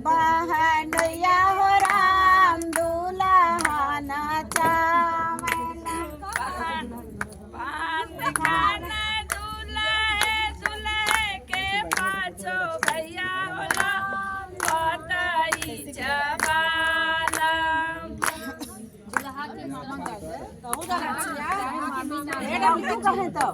बहनैया हो राम दूल्हा नचावेला पान खाना दूल्हे दूल्हे के पाछो भैया होला बताई जबाला दुल्हा के मामा का कहू दा कहे तो